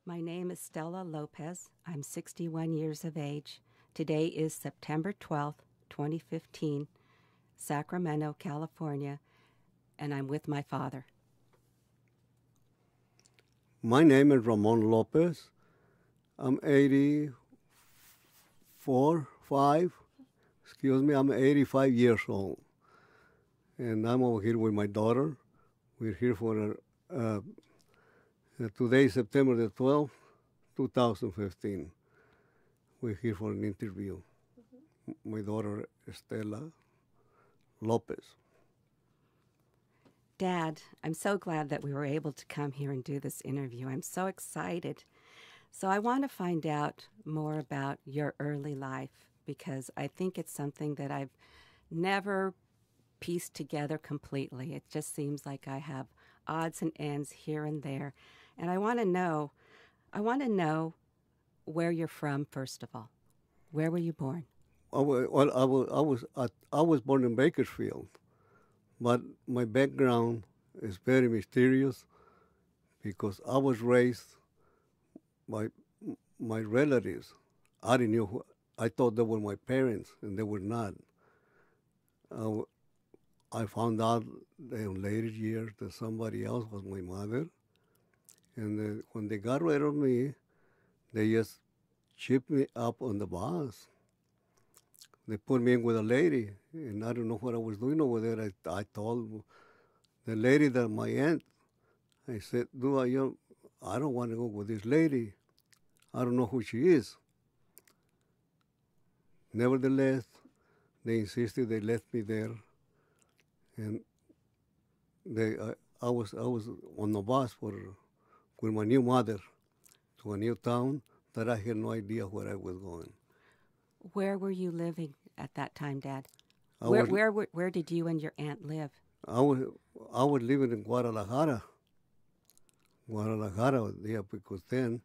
My name is Stella Lopez. I'm 61 years of age. Today is September 12th, 2015, Sacramento, California, and I'm with my father. My name is Ramon Lopez. I'm 84, 5. Excuse me, I'm 85 years old. And I'm over here with my daughter. We're here for today, September the 12th, 2015. We're here for an interview. My daughter, Estela Lopez. Dad, I'm so glad that we were able to come here and do this interview. I'm so excited. So I want to find out more about your early life because I think it's something that I've never pieced together completely. It just seems like I have odds and ends here and there. And I want to know where you're from, first of all. Where were you born? I was born in Bakersfield, but my background is very mysterious because I was raised by my relatives. I didn't know I thought they were my parents, and they were not. I found out in later years that somebody else was my mother, and when they got rid of me, they just shipped me up on the bus. They put me in with a lady, and I don't know what I was doing over there. I told the lady that my aunt, I said, I don't want to go with this lady. I don't know who she is. Nevertheless, they insisted. They left me there, and I was on the bus with my new mother to a new town that I had no idea where I was going. Where were you living at that time, Dad? I Where did you and your aunt live? I was living in Guadalajara, yeah, because then,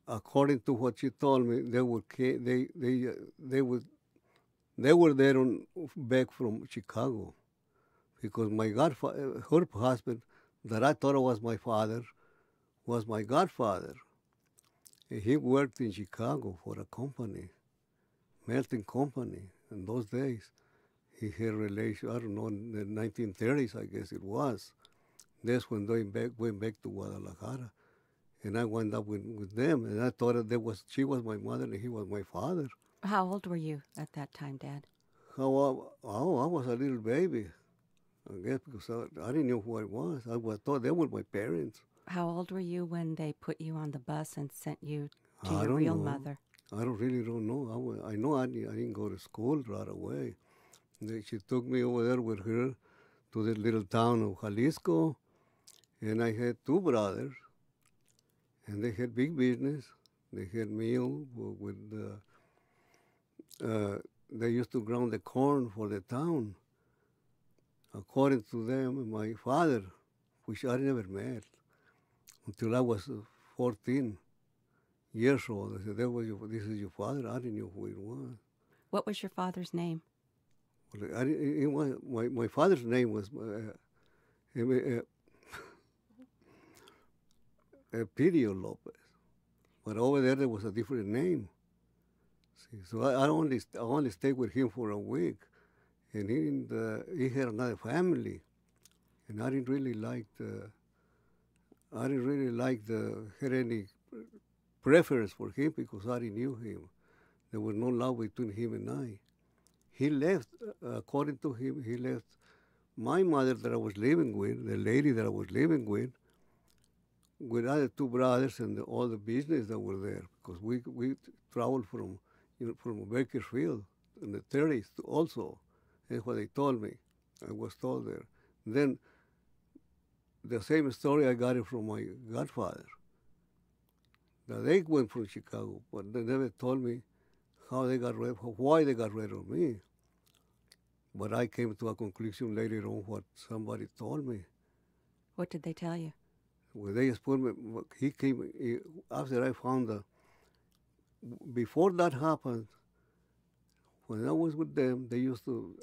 according to what she told me, they were there back from Chicago, because my godfather, her husband, that I thought was my father, was my godfather. And he worked in Chicago for a company, melting company. In those days, he had relations. I don't know, in the 1930s, I guess it was. That's when they went back to Guadalajara, and I wound up with them. And I thought that she was my mother and he was my father. How old were you at that time, Dad? I was a little baby, I guess, because I didn't know who I was. I thought they were my parents. How old were you when they put you on the bus and sent you to I your don't real know. mother? I don't know. I know I didn't go to school right away. She took me over there with her to the little town of Jalisco, and I had two brothers, and they had big business. They had meal with they used to ground the corn for the town. According to them, my father, which I never met until I was 14 years old. I said, this is your father? I didn't know who it was. What was your father's name? Well, my father's name was Pidio Lopez, but over there was a different name. See, so I only stayed with him for a week, and he had another family, and I didn't really had any preference for him because I already knew him. There was no love between him and I. He left, according to him, he left my mother that I was living with, the lady that I was living with other two brothers and all the business that were there, because we traveled from Bakersfield in the 30s also. That's what they told me. I was told there. Then the same story I got it from my godfather. Now they went from Chicago, but they never told me why they got rid of me. But I came to a conclusion later on what somebody told me. What did they tell you? Well, they just put me. After I found before that happened. When I was with them, they used to.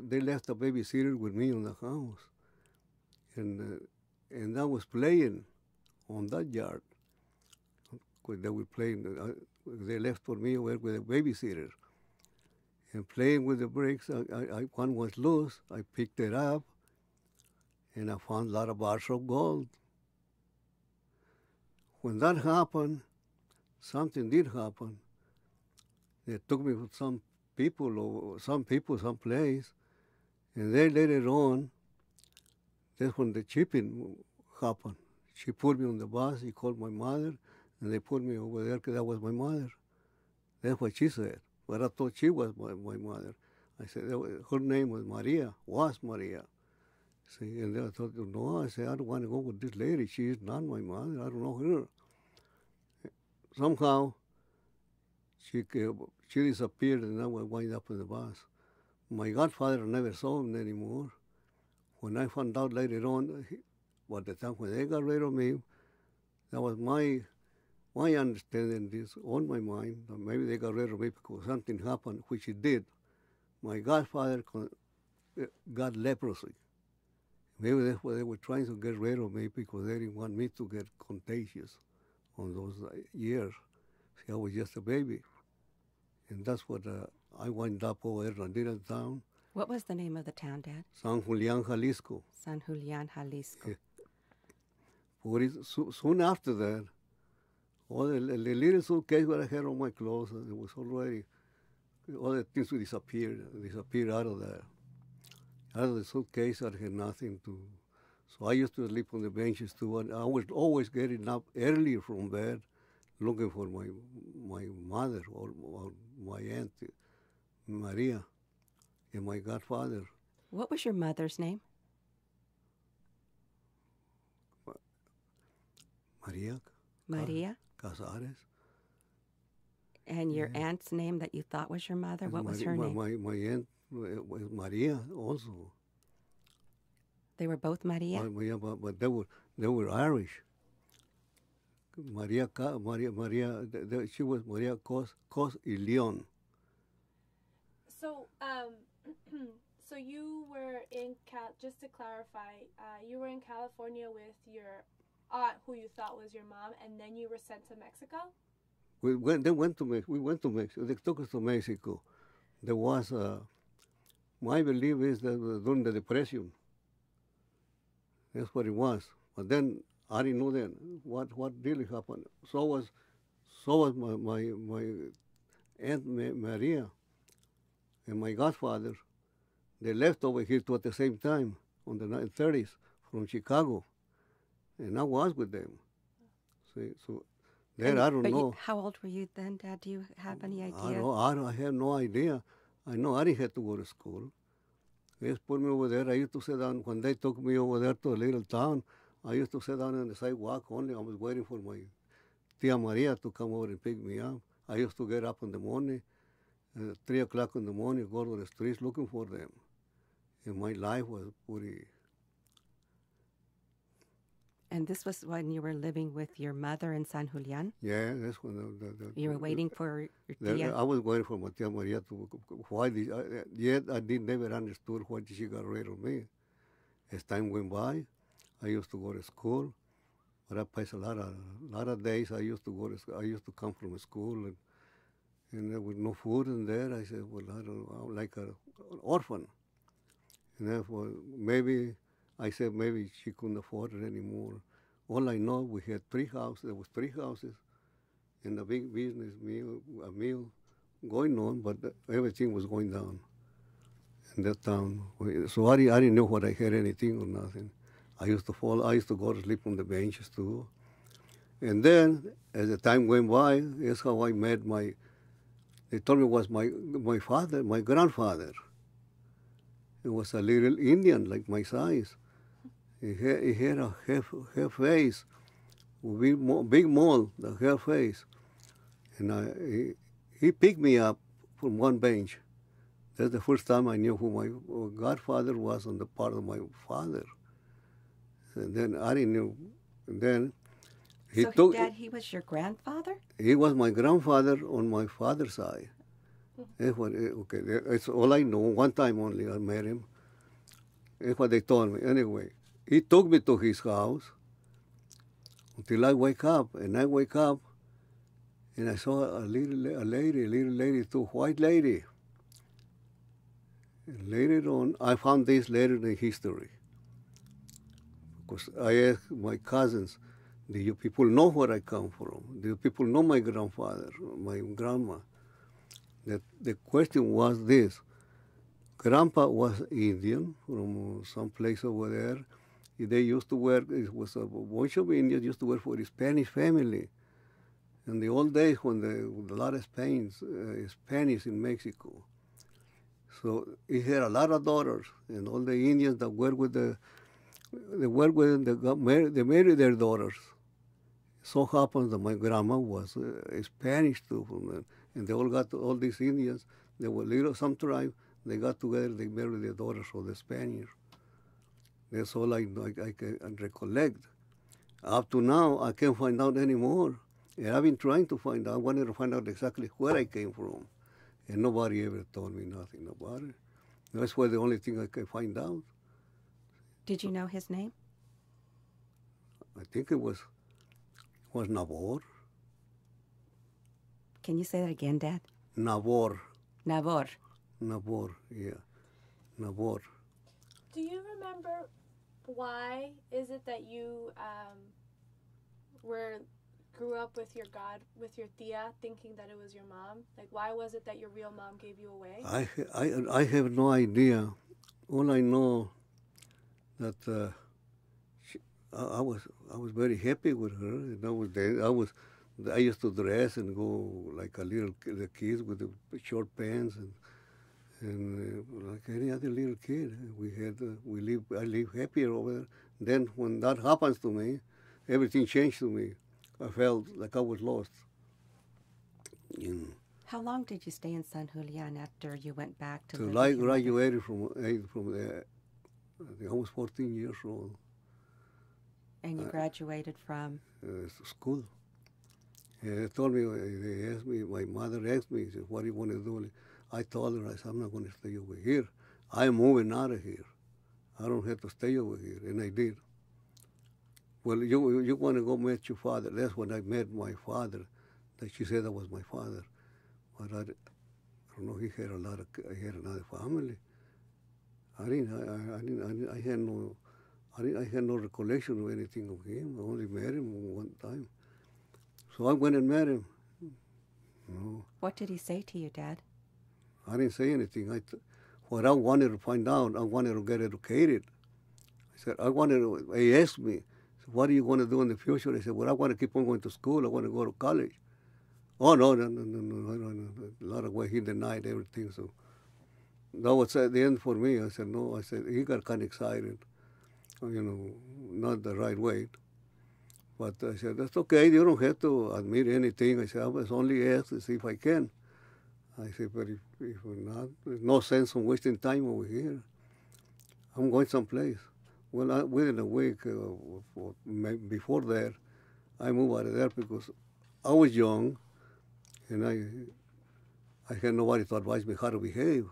They left a babysitter with me in the house, and I was playing on that yard. they were playing. They left for me with a babysitter. And playing with the bricks, one was loose. I picked it up, and I found a lot of bars of gold. When that happened, something did happen. They took me with some people, some place, and then later on, that's when the shipping happened. She put me on the bus, he called my mother, and they put me over there because that was my mother. That's what she said. But I thought she was my mother. I said, her name was Maria. See, and then I thought, no, I said, I don't want to go with this lady. She is not my mother. I don't know her. Somehow, she disappeared, and I wound up in the bus. My godfather never saw him anymore. When I found out later on, by the time when they got rid of me, that was my understanding, this on my mind, that maybe they got rid of me because something happened, which it did. My godfather got leprosy. Maybe that's why they were trying to get rid of me, because they didn't want me to get contagious on those years. See, I was just a baby. And that's what I wound up over there in Radina town. What was the name of the town, Dad? San Julian, Jalisco. San Julian, Jalisco. Yeah. Soon after that, all the little suitcase that I had on my clothes, it was already, all the things disappeared out of there. Out of the suitcase, I had nothing to. So I used to sleep on the benches too, and I was always getting up earlier from bed, looking for my mother or my aunt, Maria, and my godfather. What was your mother's name? Maria Casares. And your aunt's name that you thought was your mother, what was her name? My aunt was Maria also. They were both Maria? But they were Irish. Maria, she was Maria Cos y Leon. So, so you were in just to clarify, you were in California with your aunt, who you thought was your mom, and then you were sent to Mexico? We went to Mexico. They took us to Mexico. There was, my belief is that during the Depression. That's what it was. But then I didn't know then what really happened. So was my Aunt Maria and my godfather. They left over here at the same time on the 1930s from Chicago, and I was with them. See, so then I don't know. How old were you then, Dad? Do you have any idea? I have no idea. I know I didn't have to go to school. They just put me over there. I used to sit down. When they took me over there to a little town, I used to sit down on the sidewalk only. I was waiting for my Tia Maria to come over and pick me up. I used to get up in the morning, 3 o'clock in the morning, go to the streets looking for them. And my life was pretty. And this was when you were living with your mother in San Julian? Yeah, that's when you were waiting for your tia? I was waiting for my Tia Maria to. Yet I never understood why she got rid of me. As time went by, I used to go to school, but I passed a lot of days. I used to come from school, and there was no food in there. I said, well, I don't know, I'm like an orphan. And therefore, maybe she couldn't afford it anymore. All I know, we had 3 houses. There was 3 houses, and a big business meal going on, but everything was going down in that town. So I didn't know what I had anything or nothing. I used to go to sleep on the benches too. And then, as the time went by, that's how I met they told me it was my father, my grandfather. He was a little Indian, like my size. He had a hair face, big mold, the hair face. And he picked me up from one bench. That's the first time I knew who my godfather was on the part of my father. And then I didn't know. And then Dad, he was your grandfather? He was my grandfather on my father's side. That's all I know. One time only I met him. That's what they told me. Anyway, he took me to his house until I wake up. And I wake up, and I saw a little lady too, white lady. And later on, I found this later in history. Because I asked my cousins, do you people know where I come from? Do you people know my grandfather, my grandma? The question was this. Grandpa was Indian from some place over there. They used to work, it was a bunch of Indians used to work for the Spanish family. In the old days when a lot of Spanish in Mexico. So he had a lot of daughters, and all the Indians that worked with they worked with them, they married their daughters. So happens that my grandma was Spanish too, and they all got all these Indians. They were some tribe. They got together. They married their daughters for the Spaniards. That's all I can recollect. Up to now, I can't find out anymore. And I've been trying to find out. I wanted to find out exactly where I came from, and nobody ever told me nothing about it. That's why the only thing I can find out. Did you know his name? I think it was Nabor. Can you say that again, Dad? Nabor. Nabor. Nabor, yeah. Nabor. Do you remember why is it that you grew up with your tia, thinking that it was your mom? Like, why was it that your real mom gave you away? I have no idea. All I know that I was very happy with her. And I used to dress and go like the kids with the short pants and like any other little kid. I live happier over there. Then when that happens to me, everything changed to me. I felt like I was lost. How long did you stay in San Julian after you went back to live? I graduated from there. I was 14 years old. And you graduated from? School. They told me, my mother asked me, said, what do you want to do? I told her, I said, I'm not going to stay over here. I'm moving out of here. I don't have to stay over here. And I did. Well, you want to go meet your father. That's when I met my father. That she said that was my father. But I don't know, he had another family. I had no recollection of anything of him. I only met him one time. So I went and met him. No. What did he say to you, Dad? I didn't say anything. What I wanted to find out, I wanted to get educated. He asked me, what are you going to do in the future? I said, well, I want to keep on going to school. I want to go to college. Oh, no. A lot of ways he denied everything. So that was at the end for me. I said, no. I said, he got kind of excited. Not the right way. But I said, that's okay. You don't have to admit anything. I said, I was only asked to see if I can. I said, but if not, there's no sense in wasting time over here. I'm going someplace. Well, within a week before that, I moved out of there because I was young, and I had nobody to advise me how to behave.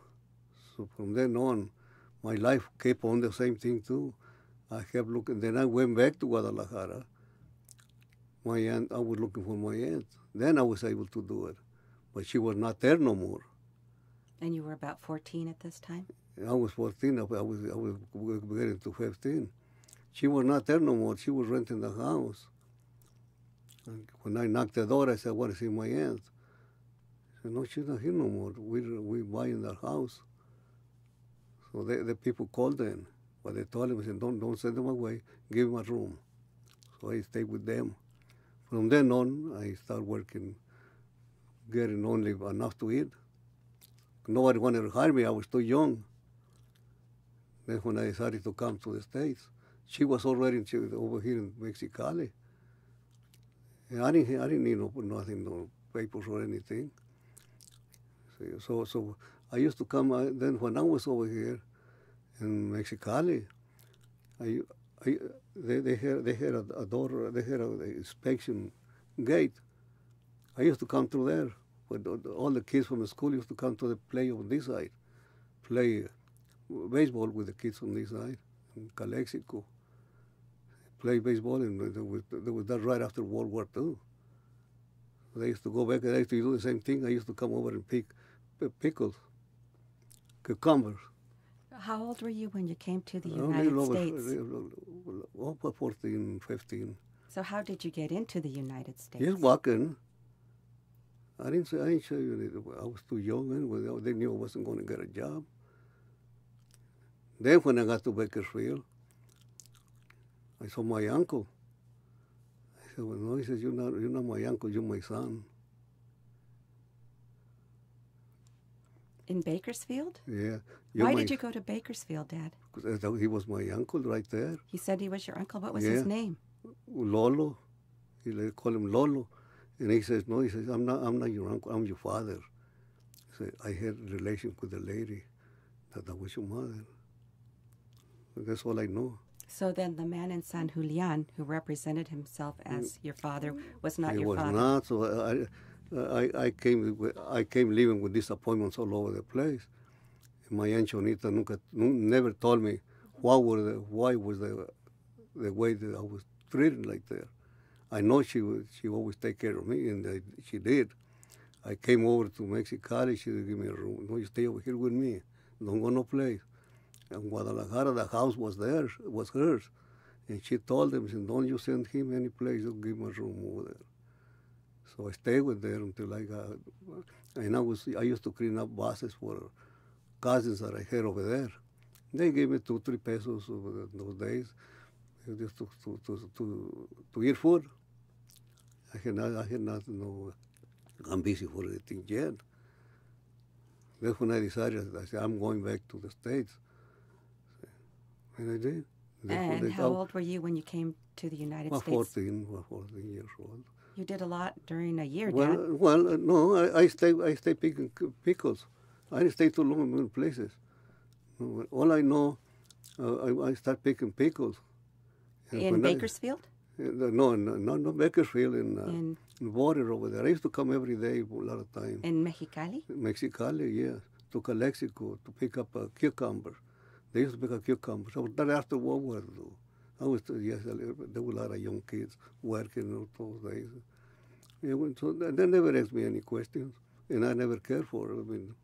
So from then on, my life kept on the same thing too. I kept looking. Then I went back to Guadalajara. My aunt, I was looking for my aunt. Then I was able to do it, but she was not there no more. And you were about 14 at this time? I was 14. I was getting to 15. She was not there no more. She was renting the house. And when I knocked the door, I said, I want to see my aunt. She said, no, she's not here no more. We're buying the house. So the people called them. But they told him, I said, don't send them away. Give them a room. So I stayed with them. From then on, I started working, getting only enough to eat. Nobody wanted to hire me. I was too young. Then when I decided to come to the States, she was already over here in Mexicali. And I didn't need nothing, no papers or anything. So I used to come. Then when I was over here in Mexicali, they had a door. They had an inspection gate. I used to come through there. But all the kids from the school used to come to the play on this side, play baseball with the kids on this side in Calexico. Play baseball, and there was that right after World War II. I used to go back and I used to do the same thing. I used to come over and pick pickles, cucumbers. How old were you when you came to the Only United over, States? 14, 15. So how did you get into the United States? Just walking. I didn't say I was too young anyway. They knew I wasn't going to get a job. Then when I got to Bakersfield, I saw my uncle. I said, well, no, he says, you're not my uncle, you're my son. In Bakersfield? Yeah. Why did you go to Bakersfield, Dad? Because he was my uncle right there. He said he was your uncle. What was his name? Lolo. They call him Lolo. And he says, no, he says, I'm not your uncle, I'm your father. He said, I had a relation with the lady that was your mother. That's all I know. So then the man in San Julian who represented himself as your father was not your father. He was not. So I came living with disappointments all over the place. And my Aunt Chonita never told me why was the way that I was treated like that. I know she always take care of me, and she did. I came over to Mexicali. She would give me a room. No, you stay over here with me. Don't go no place. In Guadalajara, the house was hers. And she told them, said, don't you send him any place, don't give him a room over there. So I stayed with them until I got, and I used to clean up buses for cousins that I had over there. They gave me 2-3 pesos over those days, just to eat food. I had nothing, no, I'm busy for anything yet. That's when I decided, I said, I'm going back to the States. And I did. And how old were you when you came to the United States? 14 years old. You did a lot during a year, Well, Dad. No, I stay picking pickles. I didn't stay too long in places. All I know, I start picking pickles. In Bakersfield? No, Bakersfield, in border over there. I used to come every day a lot of time. In Mexicali? Mexicali, yeah. To Calexico to pick up cucumbers. They used to pick up cucumbers. So that after World War II. I was, yes, there were a lot of young kids working those days. Yeah, so they never asked me any questions, and I never cared for it. I mean,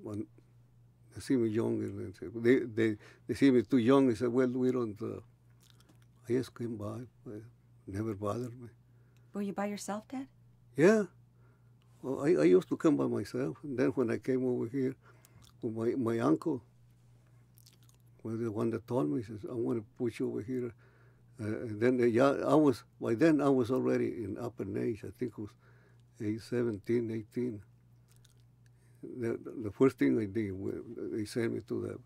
when they see me young, and they see me too young, they said, well, we don't, I just came by. It never bothered me. Were you by yourself, Dad? Yeah. Well, I used to come by myself, and then when I came over here with my uncle, well, the one that told me, he says, I want to put you over here. And then, by then I was already in upper age. I think it was 17, 18. The first thing I did, they sent me to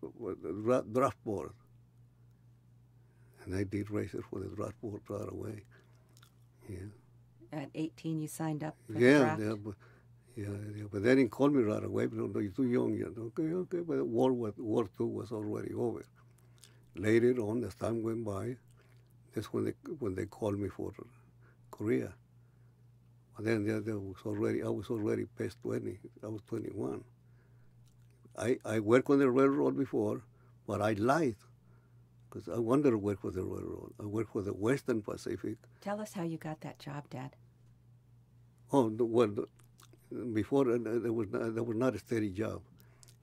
the draft board. And I did races for the draft board right away. Yeah. At 18, you signed up for the draft? Yeah, but they didn't call me right away. But you're too young yet. Okay. But World War II was already over. Later on, as time went by, that's when they called me for Korea. But then I was already past 20. I was 21. I worked on the railroad before, but I lied because I wanted to work for the railroad. I worked for the Western Pacific. Tell us how you got that job, Dad. Oh, before there was not a steady job.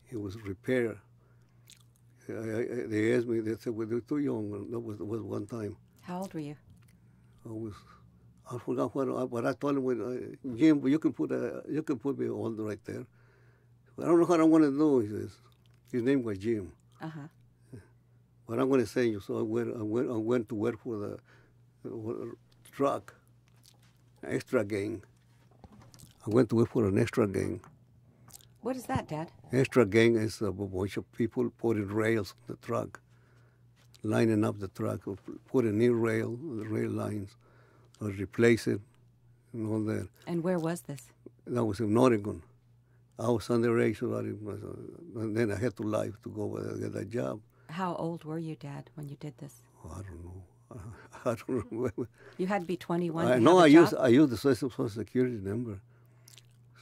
It was repair. They asked me. They said, "Well, they're too young." That was one time. How old were you? I forgot what I told him. Jim, you can put me on right there. I don't know what I want to do. He says, his name was Jim. But I'm going to send you. So I went to work for the truck, extra gang. I went to work for an extra gang. What is that, Dad? Extra gang is a bunch of people putting rails on the truck, lining up the truck, put a new rail lines, or replace it, and all that. And where was this? That was in Oregon. I was underage, and then I had to leave to go over there and get that job. How old were you, Dad, when you did this? Oh, I don't know. I don't remember. You had to be 21 I used the Social Security number.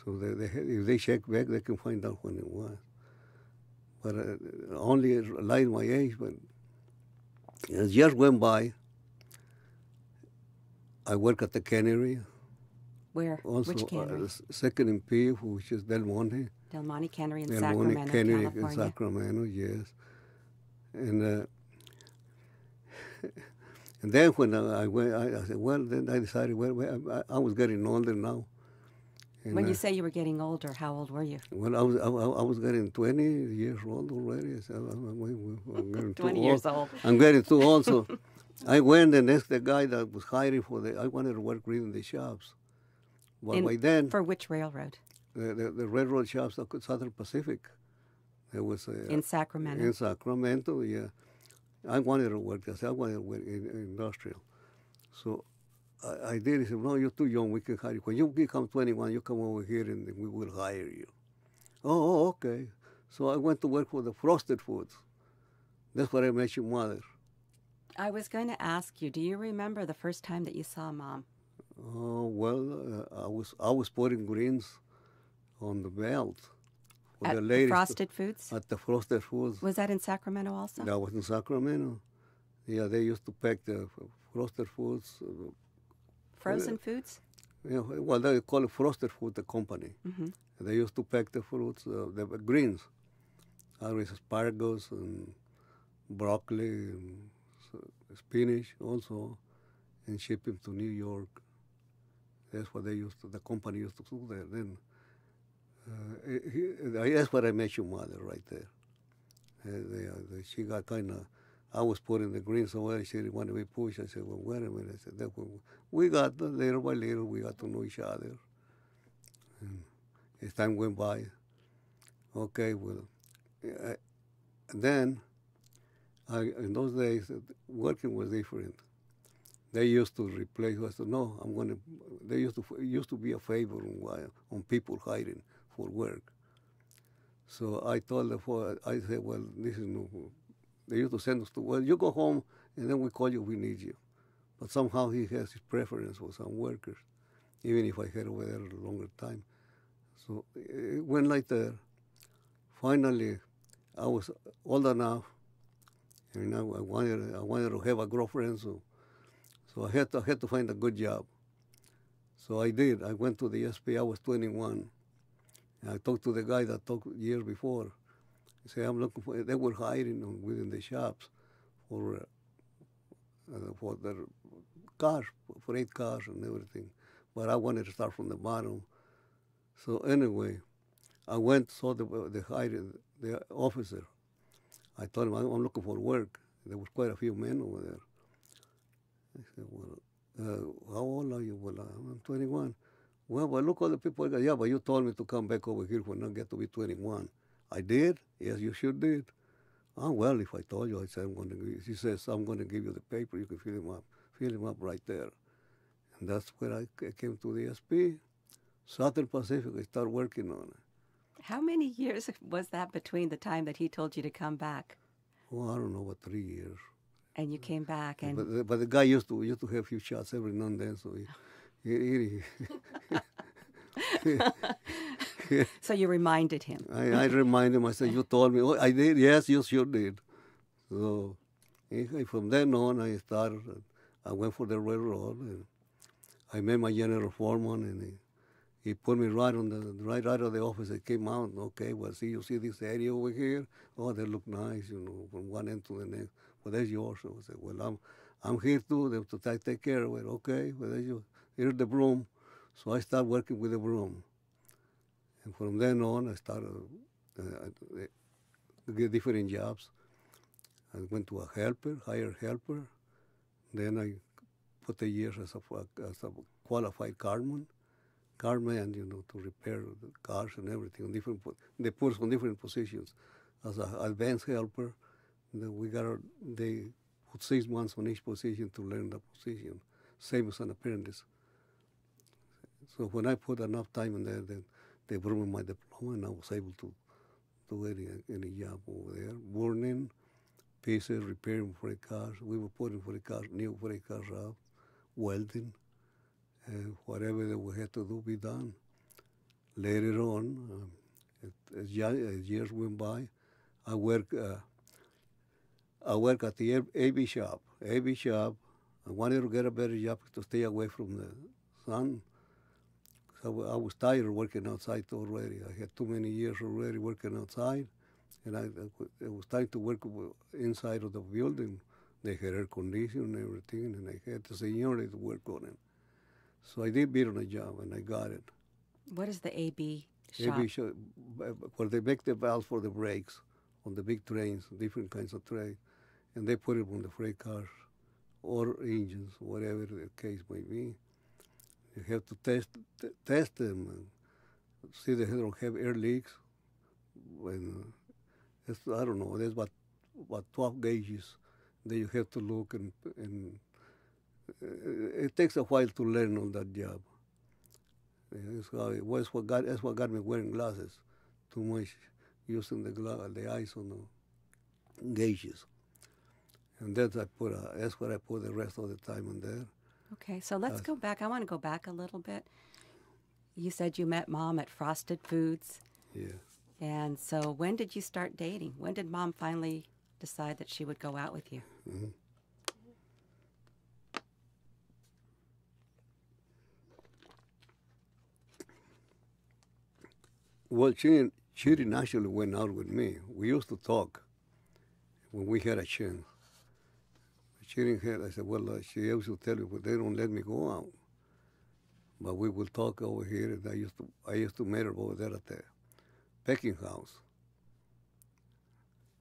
So if they check back, they can find out when it was. But only lied my age. But as years went by, I worked at the cannery. Where? Also, Which cannery? second in P, which is Del Monte. Del Monte Cannery in Del Sacramento, Monte Cannery in California. Sacramento, yes. And and then when I went, I said, well, then I decided, well, I was getting older now. And, When you say you were getting older, how old were you? well, I was getting 20 years old already. So I'm getting 20 too years old. old. I'm getting too old, so I went and asked the guy that was hiring I wanted to work reading the shops. But by then, For which railroad? the railroad shops of Southern Pacific. There was In Sacramento? in Sacramento, yeah. I wanted to work there. I wanted to work in industrial. So I did. He said, no, you're too young. We can hire you. When you become 21, you come over here and we will hire you. Oh, okay. So I went to work for the Frosted Foods. That's where I met your mother. I was going to ask you, do you remember the first time that you saw Mom? Oh, well, I was putting greens on the belt for At the the ladies. Frosted Foods? At the Frosted Foods. Was that in Sacramento also? That was in Sacramento. Yeah, they used to pack the Frosted Foods. Frozen foods? You know, well, they call it Frosted Food, the company. Mm-hmm. They used to pack the fruits, the greens, always asparagus and broccoli and spinach also, and ship them to New York. That's what the company used to do there. Then that's where I met your mother right there. She got kind of, I was putting the greens away. She didn't want to be pushed. I said, well, wait a minute. I said, we got, little by little, we got to know each other. And as time went by, okay, well, then, in those days, working was different. They used to replace. I said, no, I'm going to. They used to be a favor on people hiring for work. So I told them, I said, well, this is no. They used to send us to, well, you go home, and then we call you, we need you. But somehow he has his preference for some workers, even if I had over there a longer time. So it went like that. Finally, I was old enough, and I wanted to have a girlfriend, so I had to find a good job. So I did. I went to the SP. I was 21. And I talked to the guy that talked years before. He said, I'm looking for, they were hiring within the shops for their cars, for 8 cars and everything. But I wanted to start from the bottom. So anyway, I went, saw the officer. I told him, I'm looking for work. There was quite a few men over there. I said, well, how old are you? Well, I'm 21. Well, but look all the people. Yeah, but you told me to come back over here when I get to be 21. I did? Yes, you sure did. Oh, well, if I told you, I said, he says, I'm going to give you the paper. You can fill him up right there. And that's where I came to the SP. Southern Pacific, I started working on it. How many years was that between the time that he told you to come back? Oh, I don't know, about 3 years. And you came back, and But the guy used to have a few shots every now and then, so so you reminded him. I reminded him. I said, you told me. Oh, I did. Yes, you sure did. So from then on, I started. I went for the railroad, and I met my general foreman, and he put me right out of the office. I came out. Okay, well, you see this area over here? Oh, they look nice, from one end to the next. Well, that's yours. So I said, well, I'm here too to take care of it. Okay, well, that's yours. Here's the broom. So I started working with the broom. And from then on, I started to get different jobs. I went to a hired helper. Then I put the years as a qualified carman, and to repair the cars and everything. They put us on different positions. As an advanced helper, they put 6 months on each position to learn the position, same as an apprentice. So when I put enough time in there, then they brought me my diploma, and I was able to do any job over there. Burning pieces, repairing freight cars. We were putting new freight cars out, welding, whatever that we had to do be done. Later on, as years went by, I work at the AV shop. I wanted to get a better job to stay away from the sun. I was tired of working outside already. I had too many years already working outside, and it was time to work inside of the building. They had air conditioning and everything, and I had the seniority to work on it. So I did bid on a job, and I got it. What is the AB shop? AB shop, where they make the valves for the brakes on the big trains, different kinds of trains, and they put it on the freight cars or engines, whatever the case may be. You have to test them and see that they don't have air leaks. When I don't know, there's about 12 gauges that you have to look, and it takes a while to learn on that job. That's what got me wearing glasses, too much using the eyes on the gauges. And that's what I put the rest of the time on there. Okay, so let's go back. I want to go back a little bit. You said you met Mom at Frosted Foods. Yeah. And so when did you start dating? When did Mom finally decide that she would go out with you? Mm-hmm. Well, she didn't actually went out with me. We used to talk when we had a chance. She didn't have, I said, well, she used to tell me, but they don't let me go out. But we will talk over here, and I used to meet her over there at the Pecking House.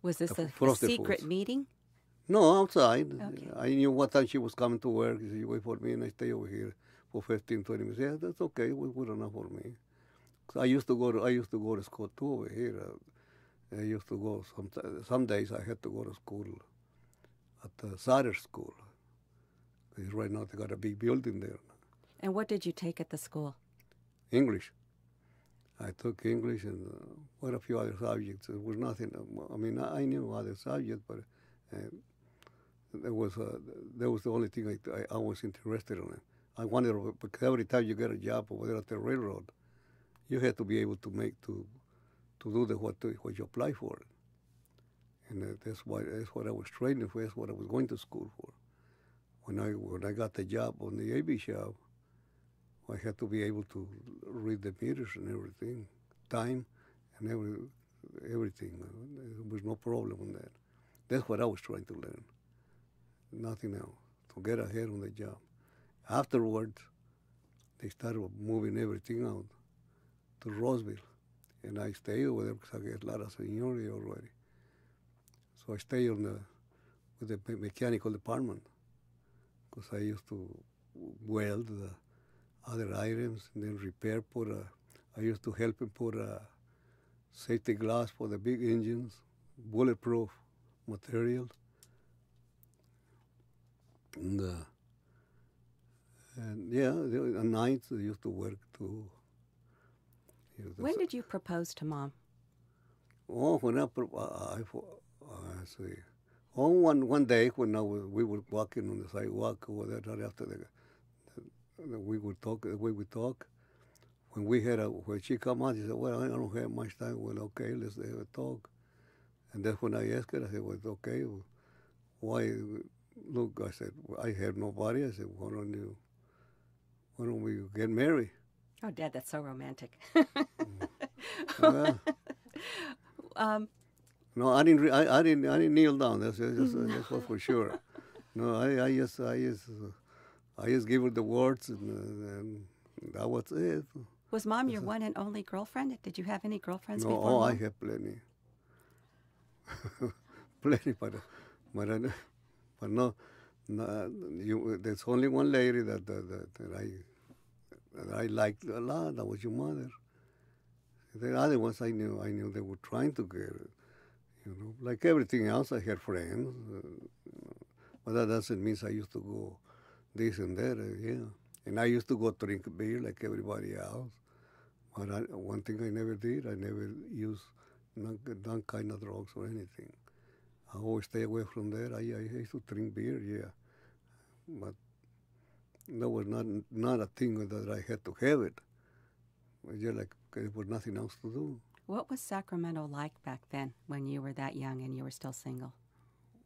Was this a Frosted secret Foods. meeting? No, outside. Okay. I knew what time she was coming to work. She said, you wait for me, and I stay over here for 15, 20 minutes. Yeah, that's okay. It was good enough for me. 'Cause I used to go to school too over here. I used to go some days I had to go to school at the Sutter School. 'Cause right now they got a big building there. And what did you take at the school? English. I took English and quite a few other subjects. It was nothing. I mean, I knew other subjects, but that was the only thing I was interested in. I wanted, because every time you get a job over there at the railroad, you had to be able to do what you apply for. And that's what I was training for. That's what I was going to school for. When I got the job on the AB shop, I had to be able to read the meters and everything, time and everything. There was no problem on that. That's what I was trying to learn. Nothing else, to get ahead on the job. Afterwards, they started moving everything out to Roseville, and I stayed over there because I get a lot of seniority already. So I stayed with the mechanical department because I used to weld the other items and then repair. I used to help him put safety glass for the big engines, bulletproof material, and yeah, at night I used to work too. When did you propose to Mom? Oh, when I see. Oh, one day when we were walking on the sidewalk over there, right after we would talk the way we talk. When she come out, she said, "Well, I don't have much time." Well, okay, let's have a talk. And that's when I asked her. I said, "Well, okay, why?" Look, I said, "I have nobody." I said, "Why don't we get married?" Oh, Dad, that's so romantic. No, I didn't kneel down. That's for sure. No, I just gave her the words, and that was it. Was Mom your one and only girlfriend? Did you have any girlfriends No, before Mom? Mom? I have plenty, plenty, but no, there's only one lady that I liked a lot. That was your mother. The other ones I knew they were trying to get it. Like everything else, I had friends, but that doesn't mean I used to go this and that, yeah. And I used to go drink beer like everybody else. But one thing I never did, I never used none kind of drugs or anything. I always stay away from that. I used to drink beer, yeah. But that was not a thing that I had to have it. It was just like there was nothing else to do. What was Sacramento like back then when you were that young and you were still single?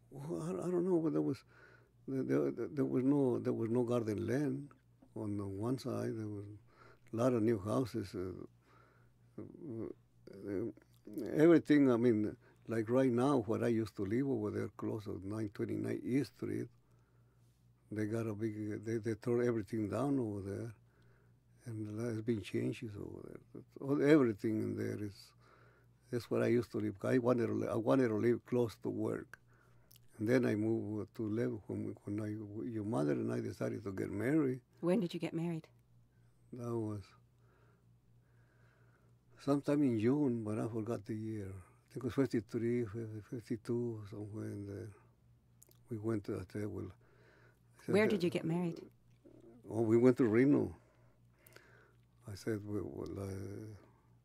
Well, I don't know, but there was no garden land on the one side. There was a lot of new houses. Everything, I mean, like right now, where I used to live over there, close to 929 East Street, they got a big, they tore everything down over there, and there's been changes over there. Everything in there is, that's where I used to live. I wanted to live close to work. And then I moved to live when your mother and I decided to get married. When did you get married? That was sometime in June, but I forgot the year. I think it was 53, 52, somewhere in there. We went to that table. Where did you get married? Oh, we went to Reno. I said,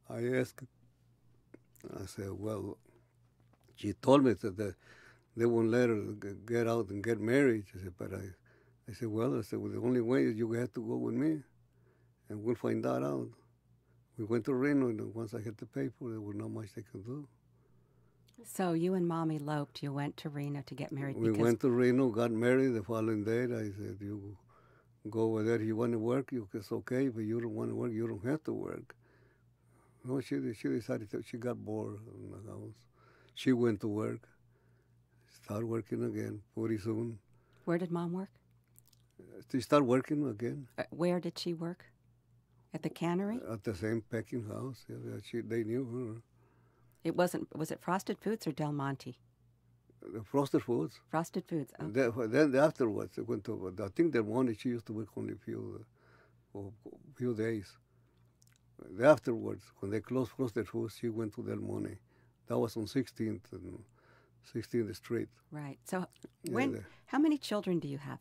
I asked, I said, well, she told me that they won't let her get out and get married. She said, but I said, well, the only way is you have to go with me, and we'll find that out. We went to Reno, and once I had the paper, there was not much they could do. So you and Mom eloped. You went to Reno to get married. We went to Reno, got married. The following day, I said, you go over there. You want to work, it's okay, but you don't want to work, you don't have to work. No, she decided that she got bored in the house. She went to work, started working again pretty soon. Where did Mom work? She started working again. Where did she work? At the cannery? At the same packing house. Yeah, they knew her. It wasn't. Was it Frosted Foods or Del Monte? The Frosted Foods. Frosted Foods. Oh. Then afterwards, I went to. I think Del Monte, she used to work only a few days. Afterwards, when they closed Frosted Foods, she went to Del Monte. That was on 16th and 16th Street. Right. So, how many children do you have?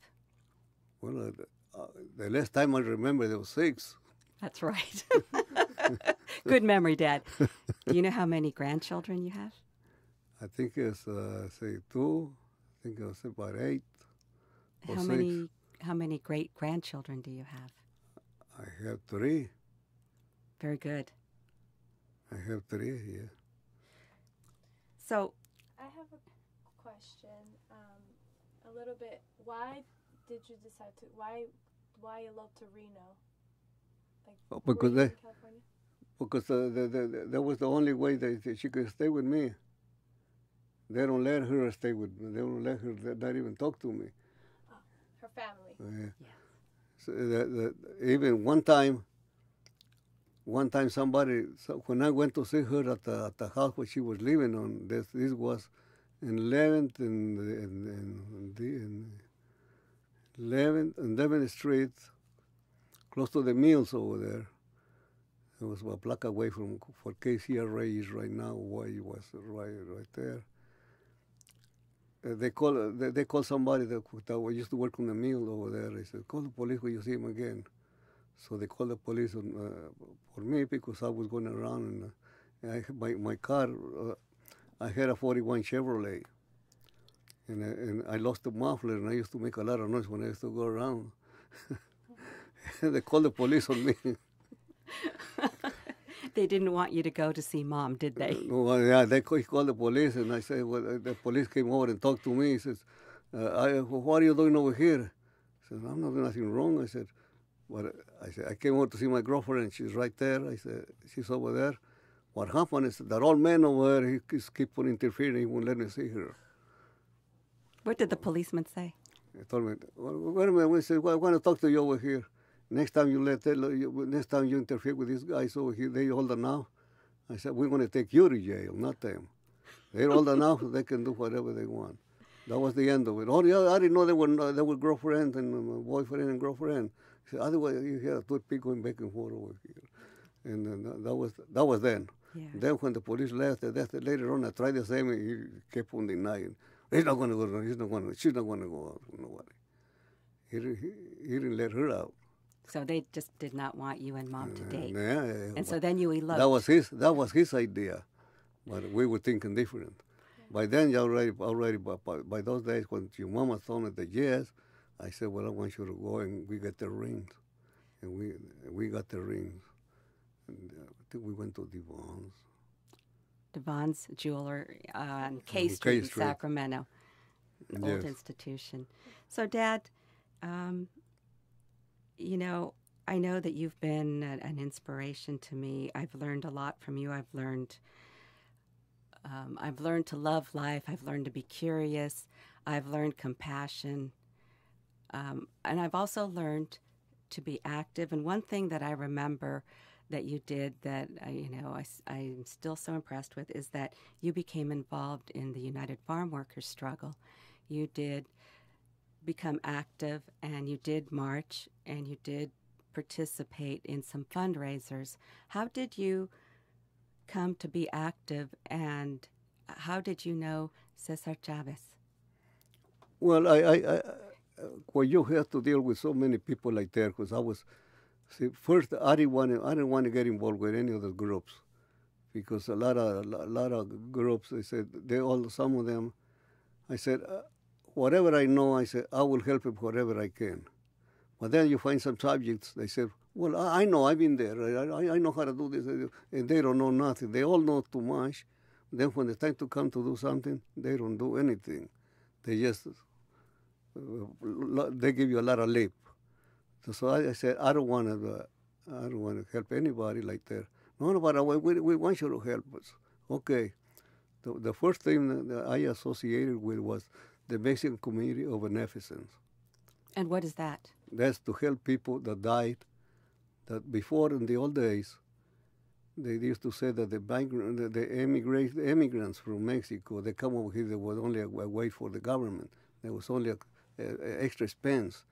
Well, the last time I remember, there was 6. That's right. Good memory, Dad. Do you know how many grandchildren you have? I think it's, say, 2. I think it was about 8 or 6. How many great-grandchildren do you have? I have 3. Very good. I have 3, yeah. So, I have a question. A little bit. Why did you decide to? Why elope to Reno? Like, because in California? Because that was the only way that she could stay with me. They don't let her stay with me. They don't let her not even talk to me. Oh, her family. Yeah. So even one time somebody, when I went to see her at the house where she was living on, this was in 11th and 11th Street, close to the mills over there. It was a block away from where KCRA is right now. Why it was right there. They call somebody that used to work on the mill over there. They said, call the police when you see him again. So they called the police for me because I was going around and I had my car. I had a 41 Chevrolet, and I lost the muffler, and I used to make a lot of noise when I used to go around. They called the police on me. They didn't want you to go to see Mom, did they? No, yeah, he called the police, and I said, well, the police came over and talked to me. He says, what are you doing over here? I said, I'm not doing nothing wrong. I said, I came over to see my girlfriend. She's right there. I said, she's over there. What happened is that old man over there, he keeps on interfering. He won't let me see her. What did the policeman say? He told me, wait a minute. We said, well, I want to talk to you over here. Next time you interfere with these guys over here, they older now. I said, we're going to take you to jail, not them. They're older now, so they can do whatever they want. That was the end of it. Oh, yeah, I didn't know they were girlfriend and boyfriend and girlfriend. He said, otherwise you hear two people going back and forth over here. And that was then. Yeah. Then when the police left, later on I tried the same, and he kept on denying. He's not going to go. She's not going to go out with nobody. He didn't let her out. So they just did not want you and Mom to date. Yeah, and so then you eloped. That was his idea, but we were thinking different. By then, already by those days, when your mama told me that yes, I said, well, I want you to go, and we got the rings, and we got the rings. And I think we went to Devon's. Devon's Jeweler on K Street in Sacramento, an old institution. So, Dad, you know, I know that you've been an inspiration to me. I've learned a lot from you. I've learned to love life. I've learned to be curious. I've learned compassion. And I've also learned to be active. And one thing that I remember that you did that I'm still so impressed with is that you became involved in the United Farm Workers struggle. You did become active, and you did march, and you did participate in some fundraisers. How did you come to be active, and how did you know Cesar Chavez? Well, I well, you have to deal with so many people like that because first I didn't want to get involved with any of the groups because a lot of groups, some of them, I said, whatever I know, I said, I will help him whatever I can. But then you find some subjects, they say, well, I know, I've been there, I know how to do this, and they don't know nothing. They all know too much. Then when it's time to come to do something, they don't do anything. They just, they give you a lot of lip. So I said, I don't want to help anybody like that. No, but we want you to help us. Okay. The first thing that I associated with was the Mexican Community of Beneficence. And what is that? That's to help people that died. That before, in the old days, they used to say that the immigrants from Mexico, they come over here, there was only a way for the government. There was only an extra expense.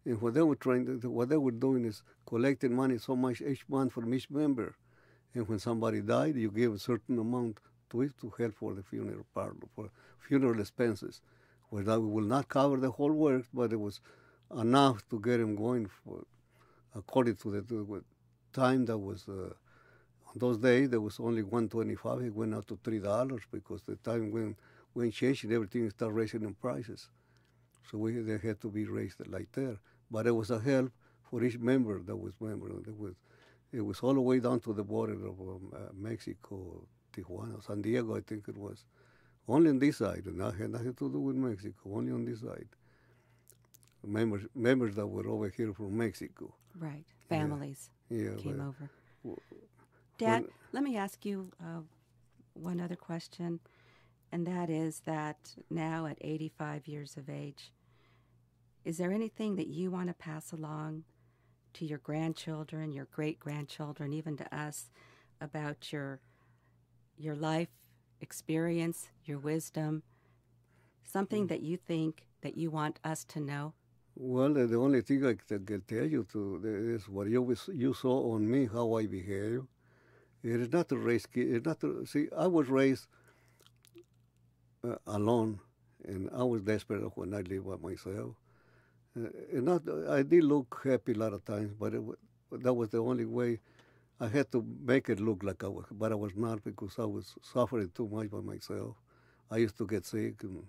And what they were doing is collecting money so much each month from each member. And when somebody died, you give a certain amount to it to help for the funeral part, for funeral expenses. Well, that will not cover the whole work, but it was enough to get them going for, according to the time that was, on those days, there was only $1.25. It went up to $3 because the time when changed and everything started raising in prices. So they had to be raised like that. But it was a help for each member that was member. It was all the way down to the border of Mexico, Tijuana, San Diego, I think it was. Only on this side, and that had nothing to do with Mexico, only on this side. Members that were over here from Mexico. Right, families came over. Dad, let me ask you one other question, and that is that now at 85 years of age, is there anything that you want to pass along to your grandchildren, your great-grandchildren, even to us, about your life experience, your wisdom, something that you think that you want us to know? Well, the only thing I can tell you is what you saw on me, how I behave. It is not to raise kids. I was raised alone, and I was desperate when I lived by myself. I did look happy a lot of times, but that was the only way. I had to make it look like I was, but I was not because I was suffering too much by myself. I used to get sick and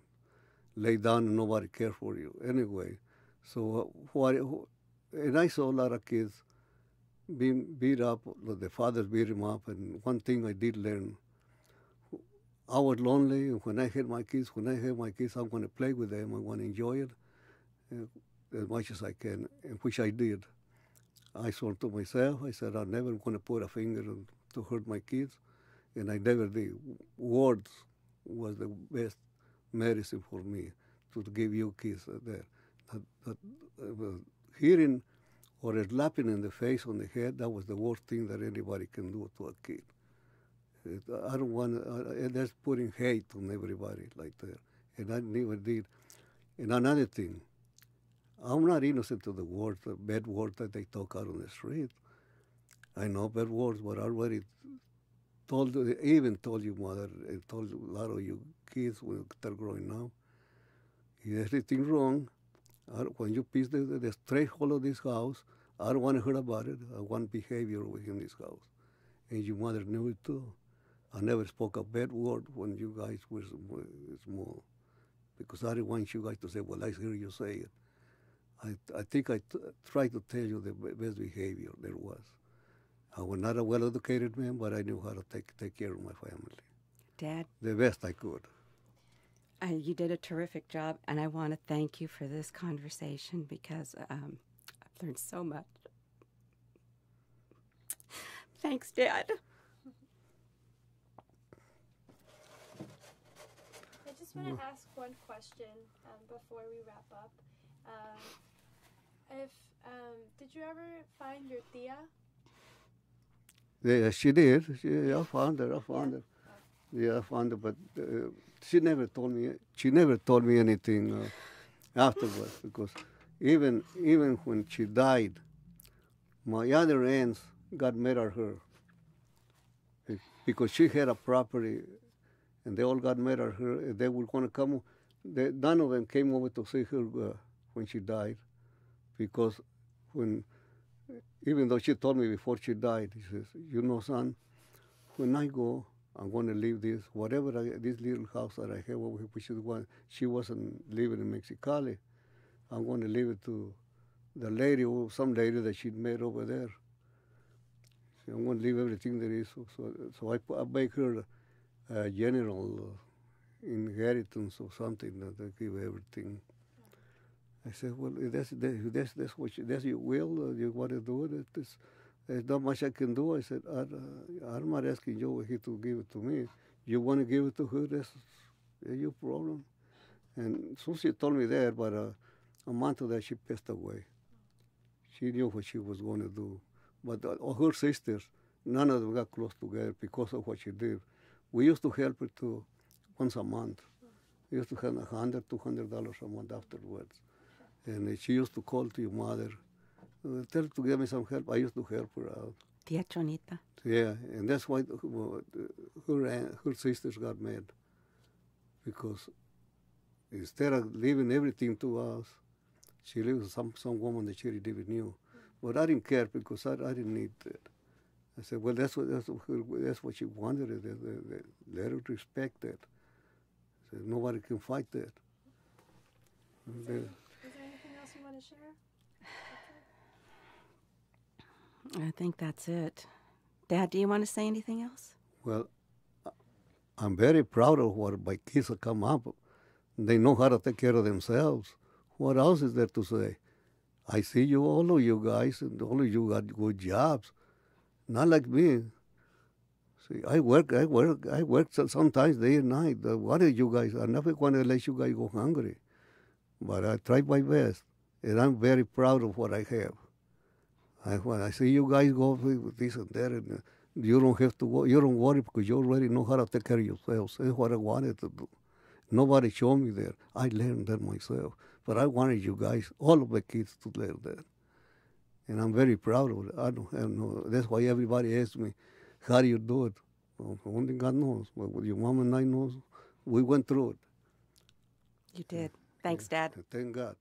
lay down and nobody cared for you anyway. So and I saw a lot of kids being beat up, the fathers beat them up, and one thing I did learn, I was lonely, and when I have my kids, I'm going to play with them, I want to enjoy it as much as I can, and which I did. I swore to myself, I said, I'm never going to put a finger to hurt my kids, and I never did. Words was the best medicine for me, to give you kids that hearing or slapping in the face on the head, that was the worst thing that anybody can do to a kid. I don't want that's putting hate on everybody like that, and I never did. And another thing, I'm not innocent of the words, the bad words that they talk out on the street. I know bad words, but I already told you, mother, and told a lot of you kids when they're growing up. If there's anything wrong, when you piece the threshold of this house, I don't want to hear about it. I want behavior within this house. And your mother knew it too. I never spoke a bad word when you guys were small, because I didn't want you guys to say, well, I hear you say it. I think I tried to tell you the best behavior there was. I was not a well-educated man, but I knew how to take care of my family. Dad? The best I could. You did a terrific job, and I want to thank you for this conversation because I've learned so much. Thanks, Dad. I just want to ask one question before we wrap up. If did you ever find your tia? Yeah, she did. I found her. I found her. Yeah, I found her, but she never told me. She never told me anything afterwards, because even when she died, my other aunts got mad at her because she had a property, and they all got mad at her. And they were going to come. None of them came over to see her when she died, because even though she told me before she died, she says, "You know, son, when I go, I'm going to leave this, this little house that I have over here, which is one, she wasn't living in Mexicali. I'm going to leave it to the lady, or some lady that she'd met over there. So I'm going to leave everything there is." So I make her a general inheritance or something that I give everything. I said, "Well, if that's that's your will, you want to do it. There's not much I can do." I said, "I'm not asking you over here to give it to me. You want to give it to her, that's your problem." And so she told me that, but a month of that, she passed away. She knew what she was going to do. But her sisters, none of them got close together because of what she did. We used to help her too, once a month. We used to have $100, $200 a month afterwards. And she used to call to your mother, "Tell her to give me some help." I used to help her out. Tia Chonita. Yeah, and that's why her sisters got mad, because instead of leaving everything to us, she lived with some woman that she even knew. But I didn't care, because I didn't need that. I said, "Well, that's what she wanted. Let her respect that." I said, "Nobody can fight that." Is there anything else you want to share? I think that's it. Dad, do you want to say anything else? Well, I'm very proud of what my kids have come up. They know how to take care of themselves. What else is there to say? I see you, all of you guys, and all of you got good jobs. Not like me. See, I work sometimes day and night. What are you guys? I'm never going to let you guys go hungry. But I try my best, and I'm very proud of what I have. When I see you guys go with this and that, and you don't have to you don't worry, because you already know how to take care of yourselves. That's what I wanted to do. Nobody showed me that. I learned that myself. But I wanted you guys, all of my kids, to learn that. And I'm very proud of it. I don't have no, that's why everybody asks me, "How do you do it?" Well, only God knows. But your mom and I knows, we went through it. You did. Thanks, Dad. Thank God.